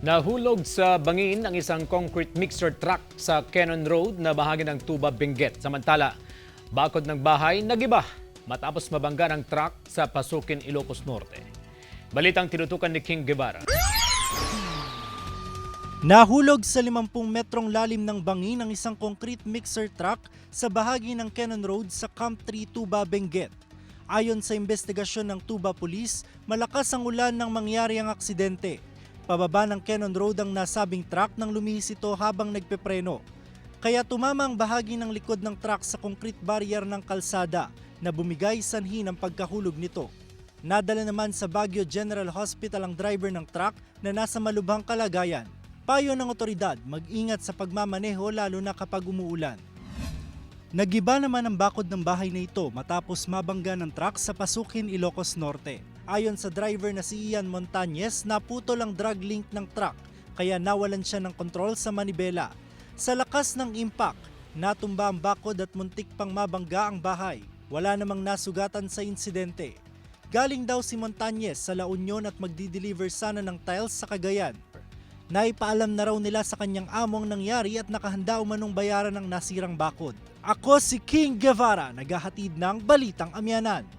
Nahulog sa Bangin ang isang concrete mixer truck sa Kennon Road na bahagi ng Tuba, Benguet. Samantala, bakod ng bahay, nagiba matapos mabangga ng truck sa pasukin Ilocos Norte. Balitang tinutukan ni King Guevara. Nahulog sa 50 metrong lalim ng bangin ang isang concrete mixer truck sa bahagi ng Kennon Road sa Camp 3, Tuba, Benguet. Ayon sa investigasyon ng Tuba Police, malakas ang ulan nang mangyari ang aksidente. Pababa ng Kennon Road ang nasabing truck nang lumihis ito habang nagpepreno. Kaya tumama ang bahagi ng likod ng truck sa concrete barrier ng kalsada na bumigay sanhi ng pagkahulog nito. Nadala naman sa Baguio General Hospital ang driver ng truck na nasa malubhang kalagayan. Payo ng otoridad, mag-ingat sa pagmamaneho lalo na kapag umuulan. Nagiba naman ang bakod ng bahay na ito matapos mabangga ng truck sa pasukin Ilocos Norte. Ayon sa driver na si Ian Montañez, naputol ang drag link ng truck kaya nawalan siya ng kontrol sa manibela. Sa lakas ng impact, natumba ang bakod at muntik pang mabangga ang bahay. Wala namang nasugatan sa insidente. Galing daw si Montañez sa La Union at magdi-deliver sana ng tiles sa Cagayan. Naipaalam na raw nila sa kanyang among nangyari at nakahanda umanong bayaran ng nasirang bakod. Ako si King Guevara, naghahatid ng Balitang Amianan.